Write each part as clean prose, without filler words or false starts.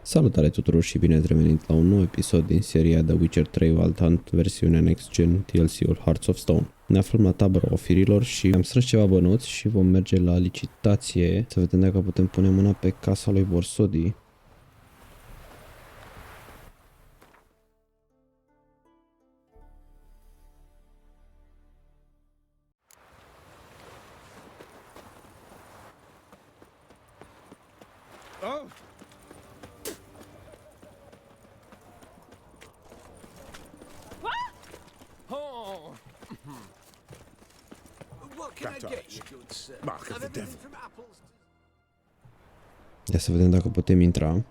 Salutare tuturor și bine ați revenit la un nou episod din seria The Witcher 3 Wild Hunt, versiunea Next Gen, DLC-ul Hearts of Stone. Ne aflăm la tabăra ofirilor și am strâns ceva bănuți și vom merge la licitație să vedem dacă putem pune mâna pe casa lui Borsodi. Ia să vedem dacă putem intra.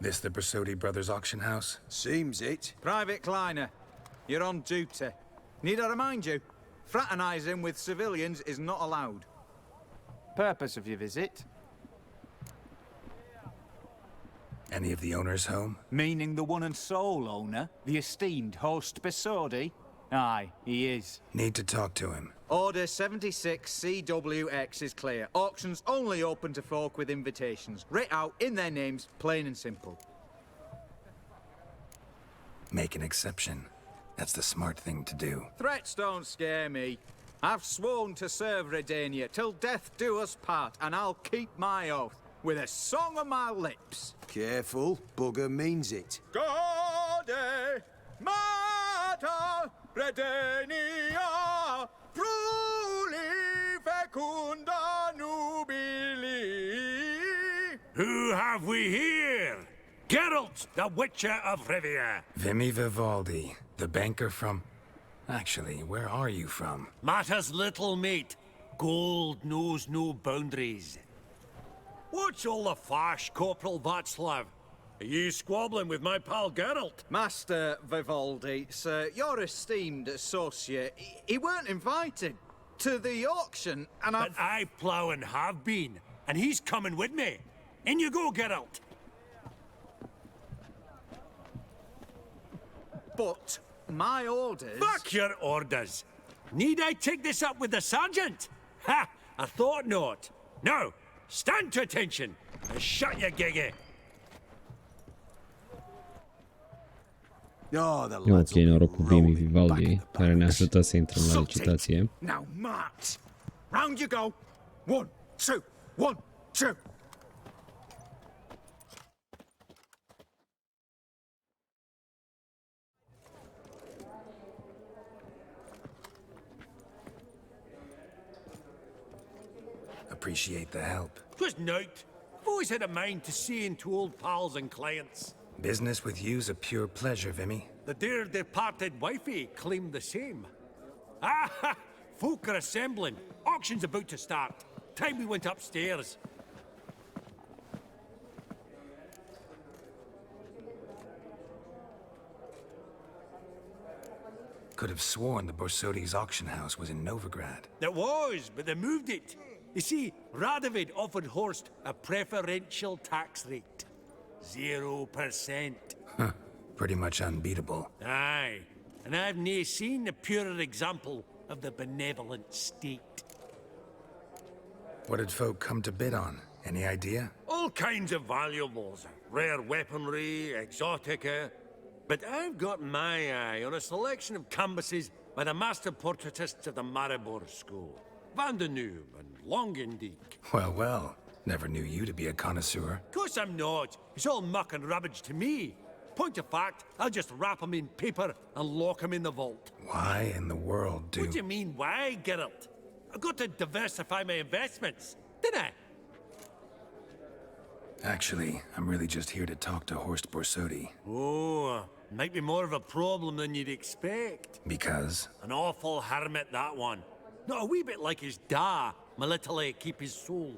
This the Borsodi Brothers auction house? Seems it. Private Kleiner, you're on duty. Need I remind you, fraternizing with civilians is not allowed. Purpose of your visit? Any of the owners home? Meaning the one and sole owner, the esteemed host Borsodi? Aye, he is. Need to talk to him. Order 76 CWX is clear. Auctions only open to folk with invitations. Writ out in their names, plain and simple. Make an exception. That's the smart thing to do. Threats don't scare me. I've sworn to serve Redania till death do us part, and I'll keep my oath with a song on my lips. Careful, bugger means it. Gode Mata Redania Pruli Fecunda Nubili. Who have we here? Geralt, the Witcher of Rivia. Vivaldi, the banker from... Actually, where are you from? Matters little, mate. Gold knows no boundaries. What's all the fash, Corporal Václav? Are you squabbling with my pal Geralt? Master Vivaldi, sir, your esteemed associate, he weren't invited to the auction, and But I plough and have been, and he's coming with me. In you go, Geralt. But my orders... Fuck your orders. Need I take this up with the sergeant? Ha! I thought not. No, stand to attention and shut your giggy. Ok, noroc cu Vivaldi, care ne ajută să intrăm la licitație. Now march! Round you go! 1, 2, 1, 2! Appreciate the help. 'Twas nought. I've always had a mind to see into old pals and clients. Business with you's a pure pleasure, Vimy. The dear departed wifey claimed the same. Ah, folk are assembling. Auction's about to start. Time we went upstairs. Could have sworn the Borsodi's auction house was in Novigrad. It was, but they moved it. You see, Radovid offered Horst a preferential tax rate. 0%. Huh. Pretty much unbeatable. Aye, and I've nae seen a purer example of the benevolent state. What did folk come to bid on? Any idea? All kinds of valuables. Rare weaponry, exotica. But I've got my eye on a selection of canvases by the master portraitists of the Maribor School. Van de Noob and Longendijk. Well, well. Never knew you to be a connoisseur. Of course I'm not. It's all muck and rubbish to me. Point of fact, I'll just wrap them in paper and lock them in the vault. Why in the world do... What do you mean, why, Geralt? I've got to diversify my investments, didn't I? Actually, I'm really just here to talk to Horst Borsodi. Oh, might be more of a problem than you'd expect. Because? An awful hermit, that one. Not a wee bit like his da, my little keep his soul.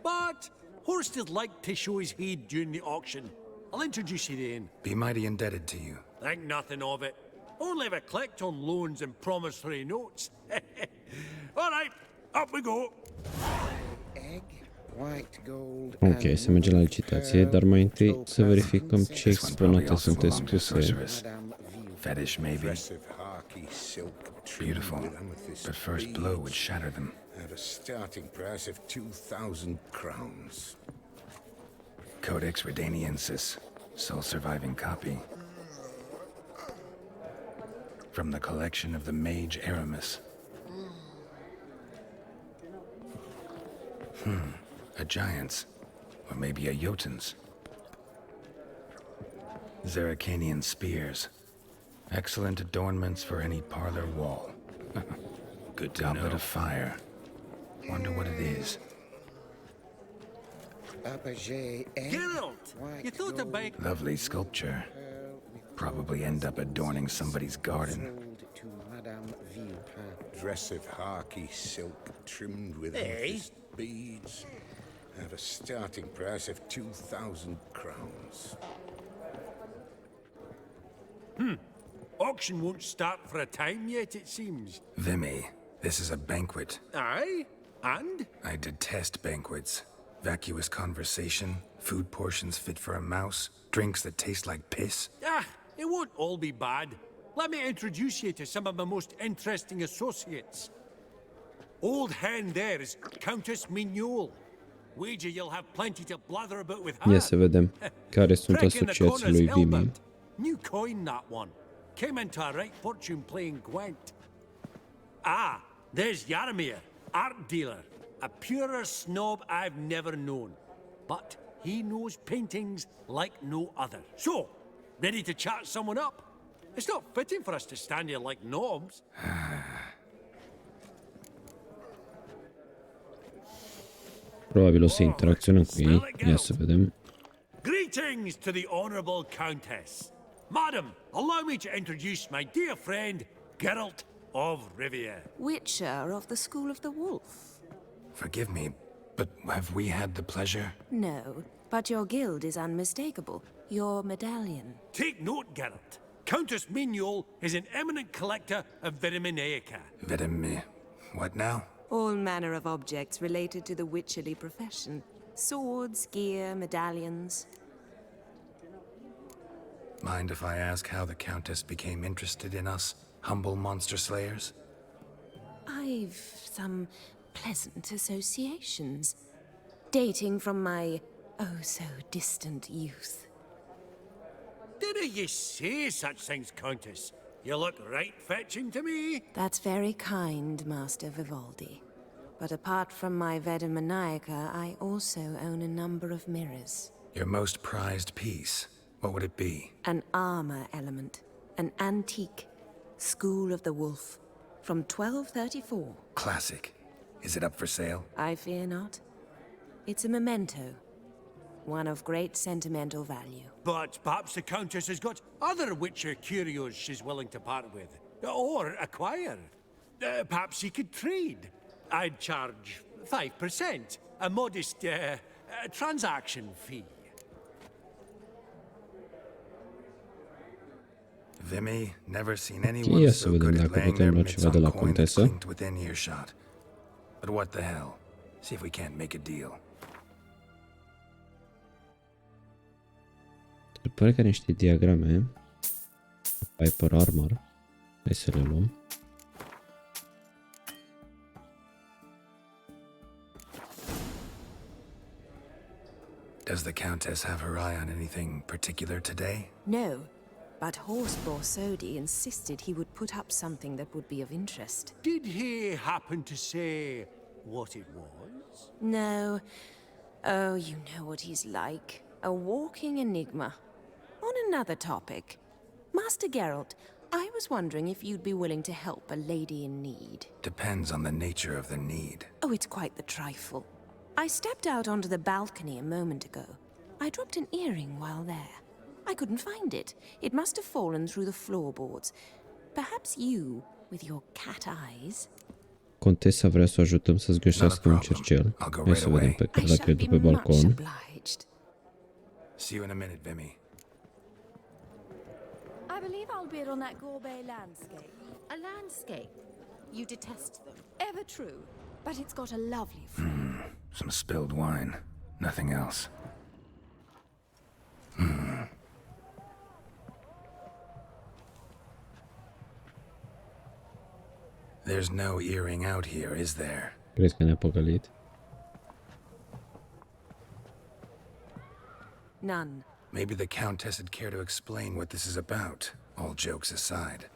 But Horst would like to show his head during the auction. I'll introduce you then. Be mighty indebted to you. Think nothing of it. Only if I collect on loans and promissory notes. All right, up we go. Ok, să mergem la licitație, dar mai întâi să verificăm ce exponate sunt expuse. Fetish, maybe. Beautiful, but first blow would shatter them. At a starting price of 2,000 crowns. Codex Redaniensis, sole surviving copy. From the collection of the mage Aramis. A giant's, or maybe a Jotun's. Zeracanian spears. Excellent adornments for any parlor wall. Good to know. Goblet of fire. Wonder what it is. Geralt! You thought about... Lovely sculpture. Probably end up adorning somebody's garden. Dress of harky silk trimmed with amethyst beads. At a starting price of 2,000 crowns. Auction won't start for a time yet, it seems. Vimy, this is a banquet. Aye? And? I detest banquets. Vacuous conversation, food portions fit for a mouse, drinks that taste like piss. Ah, it won't all be bad. Let me introduce you to some of my most interesting associates. Old hen there is Countess Mignol. Wager you'll have plenty to blather about with her. Ia să vedem care sunt Prick in the asociații corner's lui Vimy. Hilbert. New coin, that one. Came into a right fortune playing Gwent. Ah, there's Jaromir, art dealer. A purer snob I've never known. But he knows paintings like no other. So, ready to chat someone up? It's not fitting for us to stand here like knobs. Probabil o să interacționăm cu ei. Ia să vedem. Greetings to the Honourable Countess. Madam, allow me to introduce my dear friend, Geralt of Rivia. Witcher of the School of the Wolf. Forgive me, but have we had the pleasure? No, but your guild is unmistakable. Your medallion. Take note, Geralt. Countess Mignol is an eminent collector of Vitaminaica. What now? All manner of objects related to the witcherly profession. Swords, gear, medallions. Mind if I ask how the Countess became interested in us, humble monster slayers? I've some pleasant associations, dating from my oh-so-distant youth. Didn't you say such things, Countess? You look right fetching to me. That's very kind, Master Vivaldi. But apart from my Vitaminaica, I also own a number of mirrors. Your most prized piece, what would it be? An armor element, an antique, School of the Wolf, from 1234. Classic. Is it up for sale? I fear not. It's a memento, one of great sentimental value. But perhaps the Countess has got other Witcher curios she's willing to part with. Or acquire. Perhaps he could trade. I'd charge 5%, a modest transaction fee. Vimy, never seen Ia anyone să so vedem good at dacă laying putem their lua mitts ceva de on la coin that's contesă. clinked within earshot. But what the hell? See if we can't make a deal. Pare că are niște diagrame. Piper Armor. Hai să le luăm. Does the Countess have her eye on anything particular today? No, but horse Borsodi insisted he would put up something that would be of interest. Did he happen to say what it was? No. Oh, you know what he's like. A walking enigma. On another topic. Master Geralt, I was wondering if you'd be willing to help a lady in need. Depends on the nature of the need. Oh, it's quite the trifle. I stepped out onto the balcony a moment ago. I dropped an earring while there. I couldn't find it. It must have fallen through the floorboards. Perhaps you, with your cat eyes... Contesa vrea să o ajutăm să-ți găsească un cercel. Hai să vedem pe care dacă e de pe balcon. obliged. See you in a minute, Vimy. I believe I'll bid on that gourmet landscape. A landscape? You detest them. Ever true, but it's got a lovely frame. Some spilled wine. Nothing else. There's no earring out here, is there? Crezi că ne-a păcălit? None. Maybe the Countess would care to explain what this is about, all jokes aside.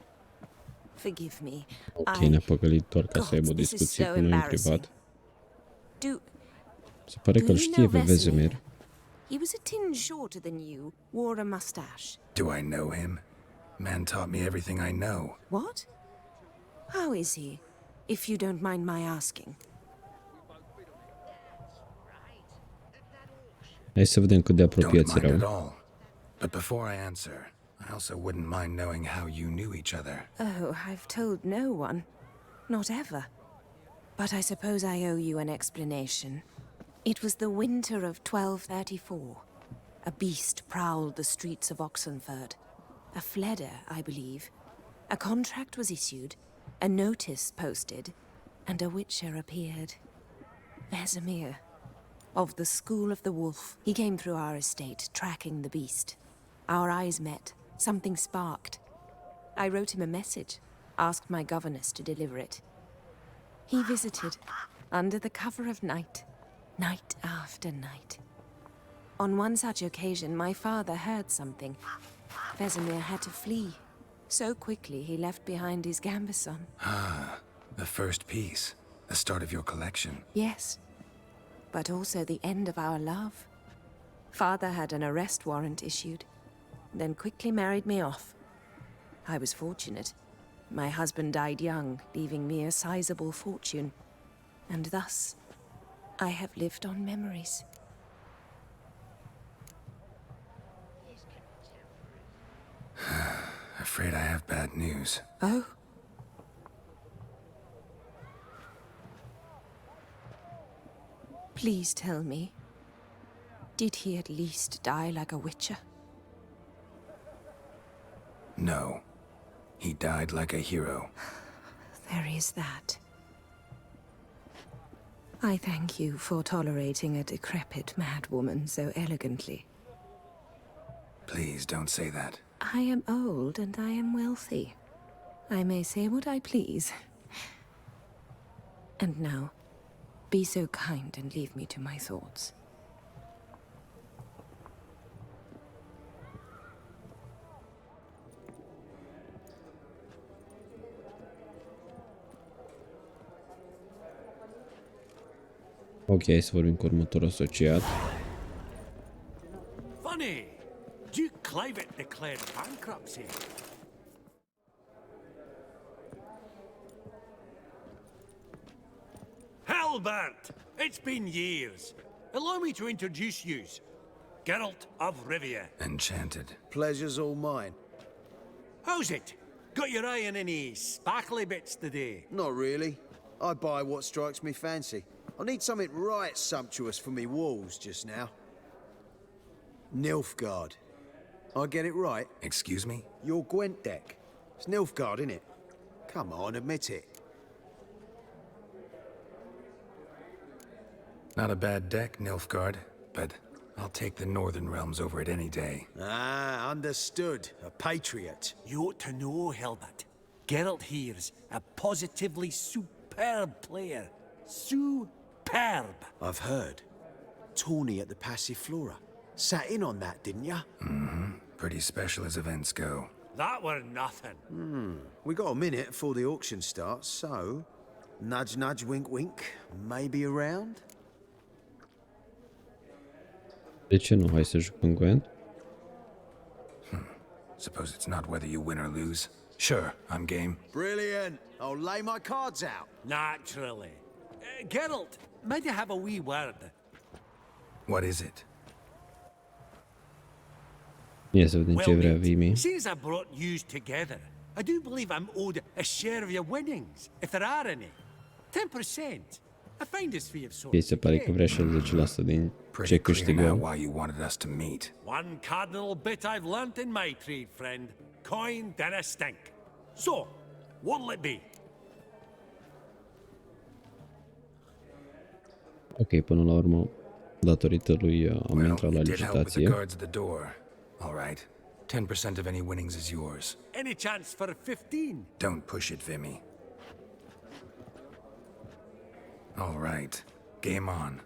Forgive me. Ok, ne-a păcălit doar ca să aibă o God, this is discuție so cu noi în embarrassing. privat. Do Se pare că you îl știe know pe Vesemir. He was a tinge shorter than you, wore a mustache. Do I know him? Man taught me everything I know. What? How is he, if you don't mind my asking? Hai să vedem cât de Don't apropiați mind at erau. all. But before I answer, I also wouldn't mind knowing how you knew each other. Oh, I've told no one. Not ever. But I suppose I owe you an explanation. It was the winter of 1234. A beast prowled the streets of Oxenford. A fleder, I believe. A contract was issued, a notice posted, and a witcher appeared. Vesemir, of the School of the Wolf. He came through our estate, tracking the beast. Our eyes met. Something sparked. I wrote him a message, asked my governess to deliver it. He visited, under the cover of night, night after night. On one such occasion, my father heard something. Vesemir had to flee. So quickly, he left behind his gambeson. Ah, the first piece. The start of your collection. Yes, but also the end of our love. Father had an arrest warrant issued, then quickly married me off. I was fortunate. My husband died young, leaving me a sizable fortune. And thus, I have lived on memories. Afraid I have bad news. Oh? Please tell me, did he at least die like a witcher? No. He died like a hero. There is that. I thank you for tolerating a decrepit madwoman so elegantly. Please don't say that. I am old and I am wealthy. I may say what I please. And now, be so kind and leave me to my thoughts. Ok, hai să vorbim cu următorul asociat. Funny! Duke Clivet declared bankruptcy. Halbert! It's been years. Allow me to introduce yous. Geralt of Rivia. Enchanted. Pleasure's all mine. How's it? Got your eye on any sparkly bits today? Not really. I buy what strikes me fancy. I need something right sumptuous for me walls just now. Nilfgaard. I get it right? Excuse me? Your Gwent deck. It's Nilfgaard, innit? Come on, admit it. Not a bad deck, Nilfgaard, but I'll take the Northern Realms over it any day. Ah, understood. A patriot. You ought to know, Hilbert. Geralt here's a positively superb player. Superb! I've heard. Tawny at the Passiflora. Sat in on that, didn't ya? Mm-hmm. Pretty special as events go. That were nothing. We got a minute before the auction starts, so... Nudge, nudge, wink, wink. Maybe around? De ce nu? Hai să jucăm Gwent? Suppose it's not whether you win or lose. Sure, I'm game. Brilliant. I'll lay my cards out. Naturally. Geralt, might I have a wee word? What is it? Ia să vedem ce vrea Vimy. Since I brought yous together, I do believe I'm owed a share of your winnings, if there are any. 10%. A finder's fee of sorts. Ei se pare că vrea 60% din ce Pretty clear now câștigăm. why you wanted us to meet. One cardinal bit I've learnt in my trade, friend. Coin dinna stink. So, what'll it be? Ok, până la urmă, datorită lui am Well, intrat la you did help with the licitație. guards at the door. All right. 10% of any winnings is yours. Any chance for 15? Don't push it, Vimy. All right, game on.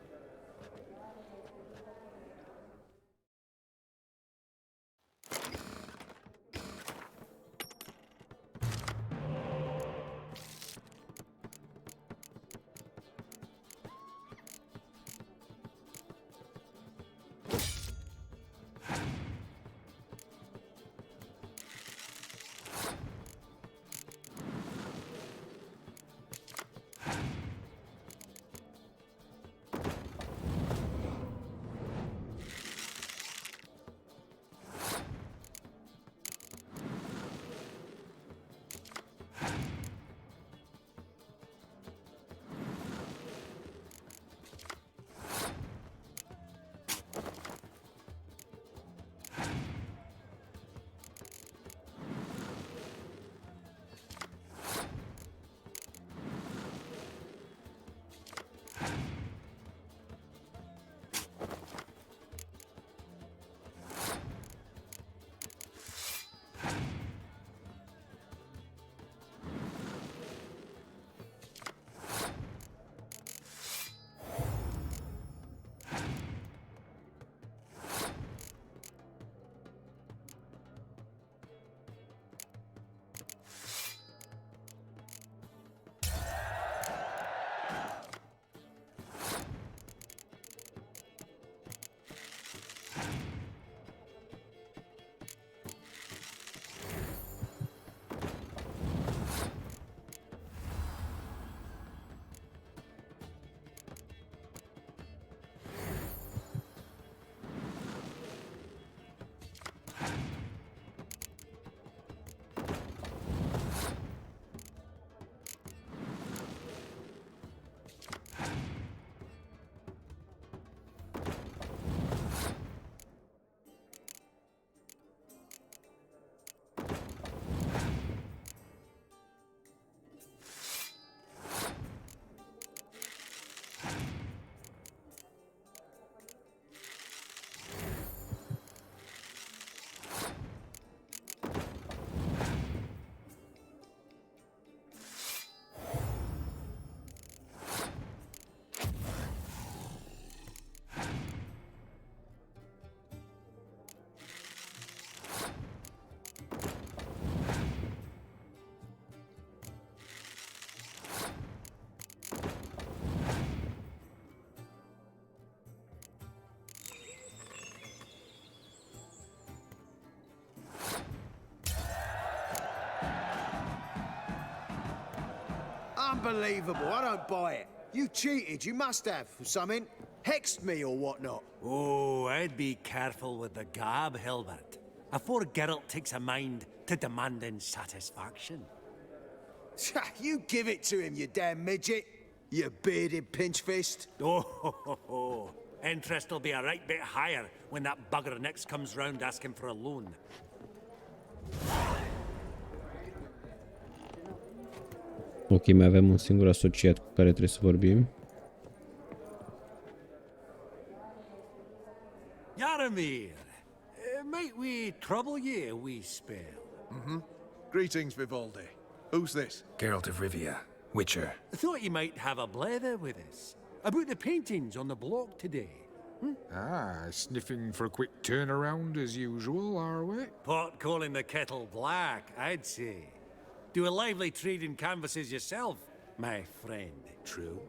Unbelievable, I don't buy it. You cheated, you must have, or something. Hexed me or whatnot. Oh, I'd be careful with the gab, Hilbert. Afore Geralt takes a mind to demanding satisfaction. You give it to him, you damn midget. You bearded pinchfist. Oh, interest will be a right bit higher when that bugger next comes round asking for a loan. Ok, mai avem un singur asociat cu care trebuie să vorbim. Yaramir, might we trouble ye a wee spell? Greetings, Vivaldi. Who's this? Geralt of Rivia, Witcher. Thought you might have a blether with us. About the paintings on the block today. Sniffing for a quick turnaround as usual, are we? Pot calling the kettle black, I'd say. Do a lively trade in canvases yourself, my friend. True.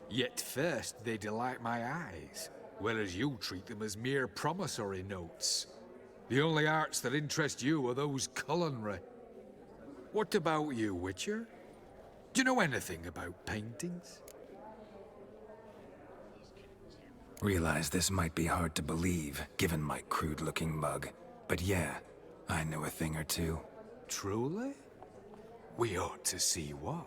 Yet first they delight my eyes, whereas you treat them as mere promissory notes. The only arts that interest you are those culinary. What about you, Witcher? Do you know anything about paintings? Realize this might be hard to believe, given my crude-looking mug. But yeah, I know a thing or two. Truly? We ought to see what.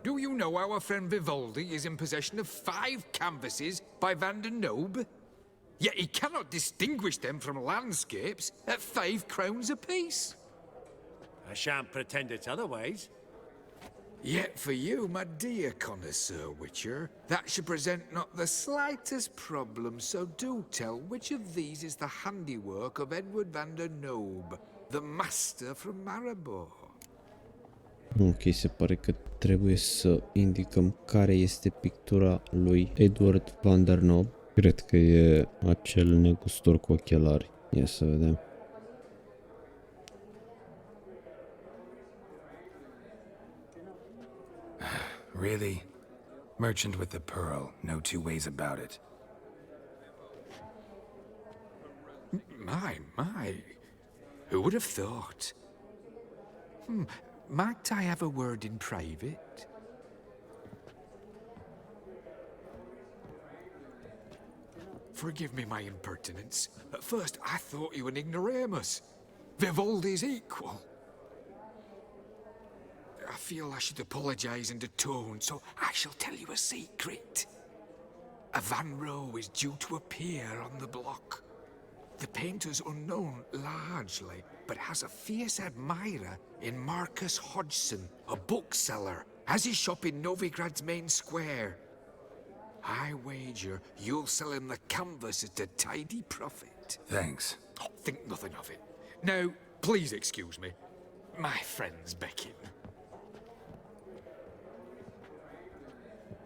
Do you know our friend Vivaldi is in possession of 5 canvases by Van der Nobe? Yet he cannot distinguish them from landscapes at 5 crowns apiece. I shan't pretend it's otherwise. Yet for you, my dear connoisseur Witcher, that should present not the slightest problem, so do tell which of these is the handiwork of Edward van der Nobe, the master from Maribor. Ok, se pare că trebuie să indicăm care este pictura lui Edward van der Nob. Cred că e acel negustor cu ochelari. Ia să vedem. Really? Merchant with the pearl, no two ways about it. My. Who would have thought? Might I have a word in private? Forgive me my impertinence. At first I thought you an ignoramus. Vivaldi's equal. I feel I should apologize and atone, so I shall tell you a secret. A Van Row is due to appear on the block. The painter's unknown largely, but has a fierce admirer in Marcus Hodgson, a bookseller, has his shop in Novigrad's main square. I wager you'll sell him the canvas at a tidy profit. Thanks. Oh, think nothing of it. Now, please excuse me. My friend's beckon.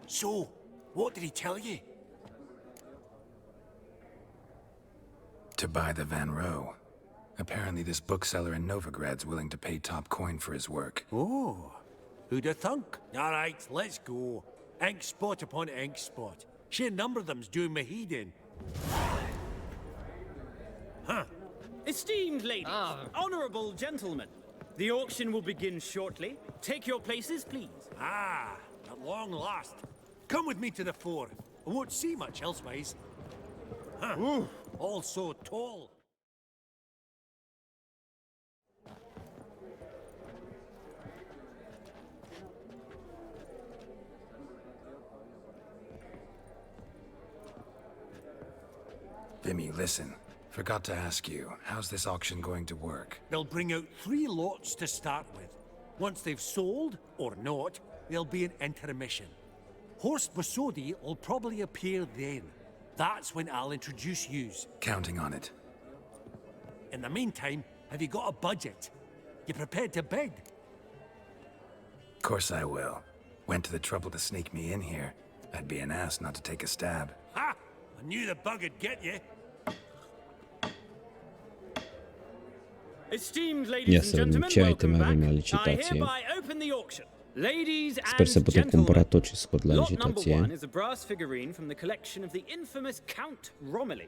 So, what did he tell you? To buy the Van Row. Apparently this bookseller in Novigrad's willing to pay top coin for his work. Oh, who'd have thunk? All right, let's go. Ink spot upon ink spot. Sheer number of them's doing me heed in. Huh. Esteemed ladies, honorable gentlemen, the auction will begin shortly. Take your places, please. Ah, at long last. Come with me to the fore. I won't see much elsewise. Huh. All so tall. Vimy, listen. Forgot to ask you, how's this auction going to work? They'll bring out 3 lots to start with. Once they've sold, or not, there'll be an intermission. Horse Borsodi will probably appear then. That's when I'll introduce yous. Counting on it. In the meantime, have you got a budget? You prepared to bid? Of course I will. Went to the trouble to sneak me in here. I'd be an ass not to take a stab. Ha! I knew the bug'd get you. Esteemed ladies and gentlemen, welcome back. I hereby open the auction. Ladies and gentlemen, lot number 1 is a brass figurine from the collection of the infamous Count Romilly.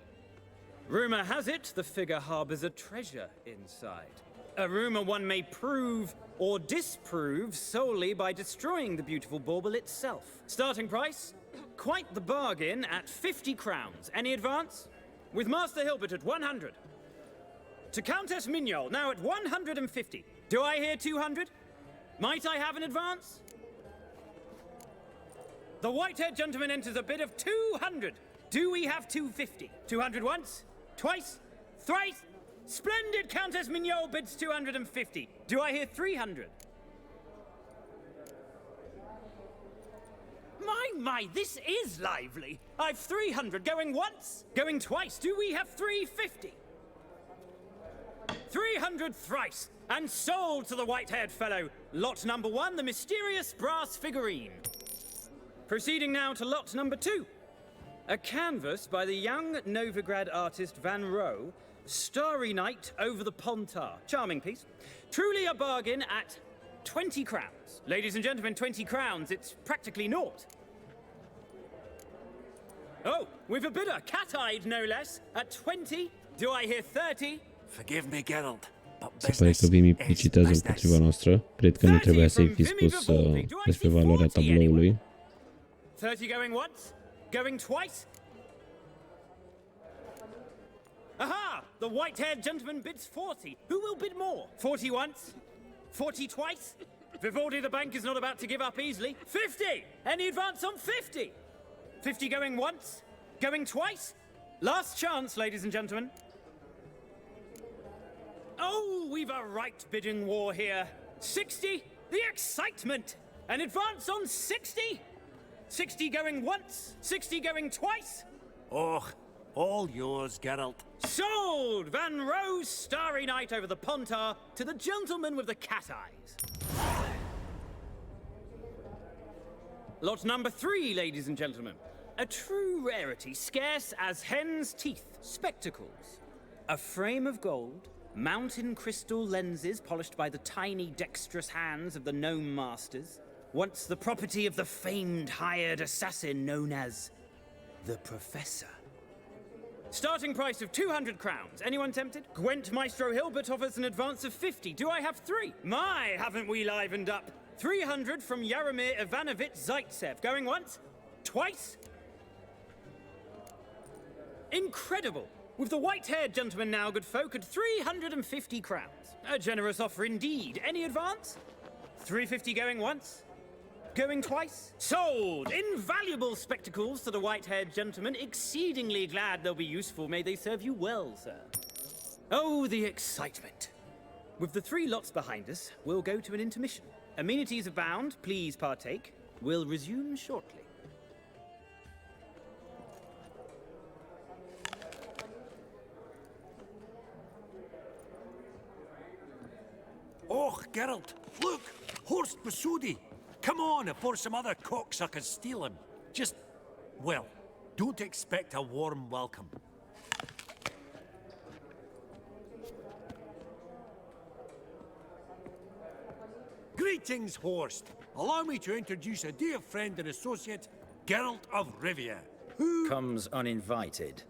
Rumor has it the figure harbors a treasure inside. A rumor one may prove or disprove solely by destroying the beautiful bauble itself. Starting price? Quite the bargain at 50 crowns. Any advance? With Master Hilbert at 100. To Countess Mignol, now at 150. Do I hear 200? Might I have an advance? The white-haired gentleman enters a bid of 200. Do we have 250? 200 once? Twice? Thrice? Splendid! Countess Mignol bids 250. Do I hear 300? My, this is lively. I've 300 going once, going twice. Do we have 350? 300 thrice, and sold to the white-haired fellow. Lot number 1, the mysterious brass figurine. Proceeding now to lot number 2. A canvas by the young Novigrad artist Van Row, Starry Night over the Pontar. Charming piece. Truly a bargain at 20 crowns. Ladies and gentlemen, 20 crowns, it's practically naught. Oh, we've a bidder, cat-eyed no less, at 20. Do I hear 30? Forgive me, Geralt, but se pare că Vimy licitează împotriva noastră. Cred că nu trebuia să-i fi spus despre valoarea tabloului. 30 going once? Going twice? Aha! The white-haired gentleman bids 40. Who will bid more? 40 once? 40 twice? Vivaldi the bank is not about to give up easily. 50! Any advance on 50? 50 going once? Going twice? Last chance, ladies and gentlemen. Oh, we've a right bidding war here. 60? The excitement! An advance on 60? 60 going once? 60 going twice? Oh, all yours, Geralt. Sold! Van Ro's Starry Night over the Pontar to the gentleman with the cat eyes. Lot number 3, ladies and gentlemen. A true rarity, scarce as hen's teeth. Spectacles. A frame of gold, mountain crystal lenses polished by the tiny, dexterous hands of the gnome masters. Once the property of the famed hired assassin known as the Professor. Starting price of 200 crowns. Anyone tempted? Gwent Maestro Hilbert offers an advance of 50. Do I have 3? My, haven't we livened up? 300 from Yaromir Ivanovich Zaitsev. Going once? Twice? Incredible! With the white-haired gentleman now, good folk, at 350 crowns. A generous offer indeed. Any advance? 350 going once? Going twice? Sold! Invaluable spectacles to the white-haired gentleman. Exceedingly glad they'll be useful. May they serve you well, sir. Oh, the excitement. With the 3 lots behind us, we'll go to an intermission. Amenities abound. Please partake. We'll resume shortly. Oh, Geralt, look! Horst Borsodi! Come on, before some other cocksuckers steal him. Just, well, don't expect a warm welcome. Greetings, Horst. Allow me to introduce a dear friend and associate, Geralt of Rivia, who comes uninvited.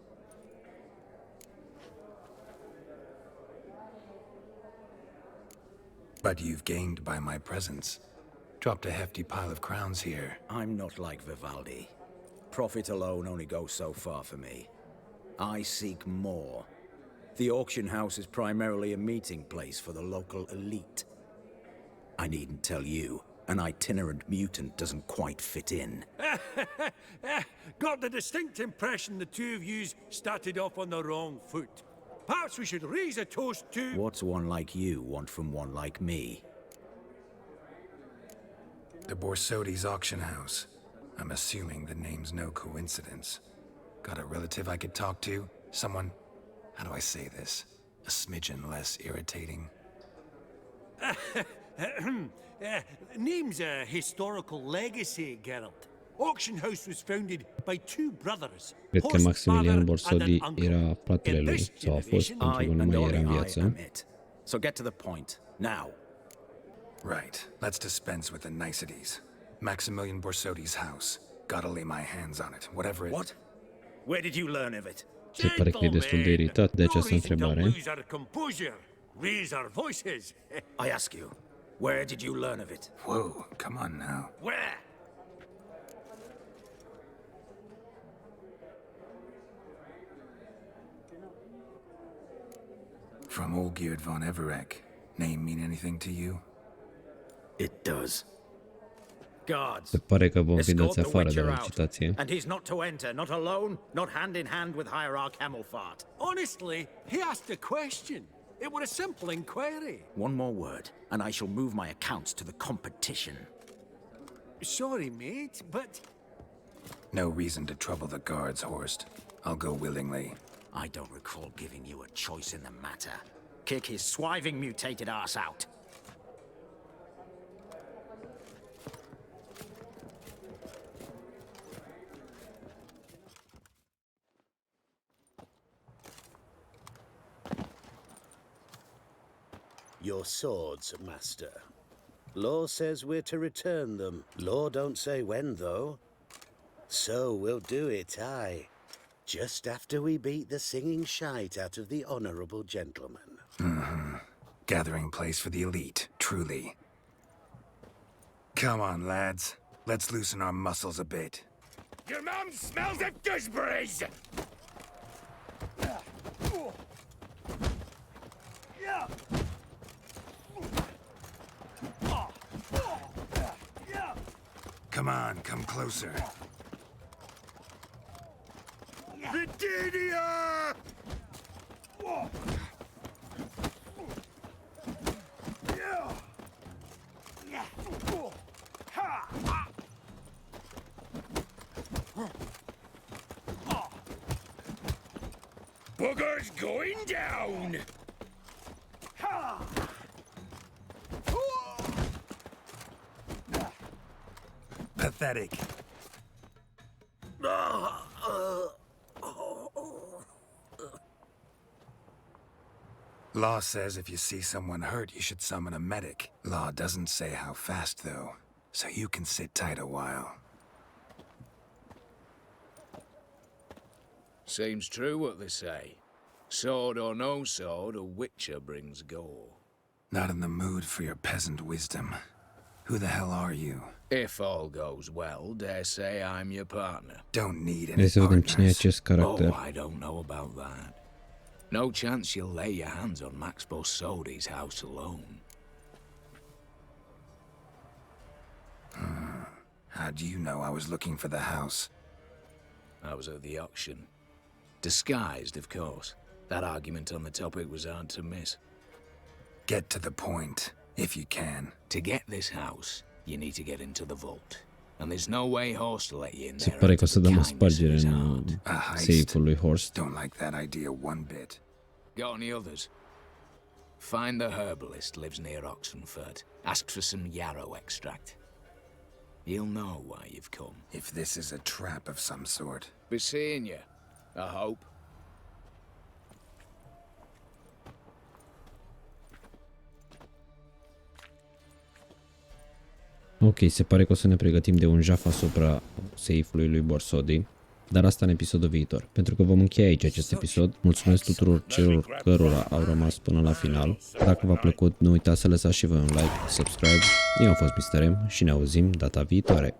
But you've gained by my presence. Dropped a hefty pile of crowns here. I'm not like Vivaldi. Profit alone only goes so far for me. I seek more. The auction house is primarily a meeting place for the local elite. I needn't tell you, an itinerant mutant doesn't quite fit in. Got the distinct impression the two of yous started off on the wrong foot. Perhaps we should raise a toast to... What's one like you want from one like me? The Borsodi's auction house. I'm assuming the name's no coincidence. Got a relative I could talk to? Someone, how do I say this? A smidgen less irritating. Name's a historical legacy, Geralt. Auction house was founded by 2 brothers. Cred că Maximilian Borsodi era fratele lui, sau a fost pentru că nu mai era în viață. So get to the point, now. Right, let's dispense with the niceties. Maximilian Borsodi's house. Gotta lay my hands on it, whatever it... What? Where did you learn of it? Se pare că e destul de iritat de această întrebare. Raise our voices. I ask you, where did you learn of it? Whoa, come on now. Where? From Geralt von Everec. Name mean anything to you? It does. Guards, Se pare că vom fi escort dați the afară de Witcher la out. licitație. And he's not to enter, not alone, not hand in hand with Hierarch Camelfart. Honestly, he asked a question. It was a simple inquiry. One more word, and I shall move my accounts to the competition. Sorry, mate, but... No reason to trouble the guards, Horst. I'll go willingly. I don't recall giving you a choice in the matter. Kick his swiving mutated ass out. Your swords, Master. Law says we're to return them. Law don't say when, though. So we'll do it, aye. Just after we beat the singing shite out of the honorable gentleman. Mm-hmm. Gathering place for the elite, truly. Come on, lads. Let's loosen our muscles a bit. Your mom smells of gooseberries! Come on, come closer. Vigilia! Booger's going down! pathetic. Law says if you see someone hurt, you should summon a medic. Law doesn't say how fast, though, so you can sit tight a while. Seems true what they say. Sword or no sword, a witcher brings gore. Not in the mood for your peasant wisdom. Who the hell are you? If all goes well, dare say I'm your partner. Don't need any Hai să vedem cine e partners. acest caracter. Oh, I don't know about that. No chance you'll lay your hands on Max Borsodi's house alone. How do you know I was looking for the house? I was at the auction. Disguised, of course. That argument on the topic was hard to miss. Get to the point, if you can. To get this house, you need to get into the vault. And there's no way Horst will let you in Se there. pare că o să dăm o spargere în safe-ul lui Horst. Don't like that idea one bit. Got any others? Find the herbalist lives near Oxenford. Ask for some yarrow extract. He'll know why you've come. If this is a trap of some sort. Be seeing you, I hope. Ok, se pare că o să ne pregătim de un jaf asupra safe-ului lui Borsodi, dar asta în episodul viitor. Pentru că vom încheia aici acest episod. Mulțumesc tuturor celor cărora au rămas până la final. Dacă v-a plăcut, nu uitați să lăsați și voi un like, subscribe. Eu am fost Mr. M și ne auzim data viitoare.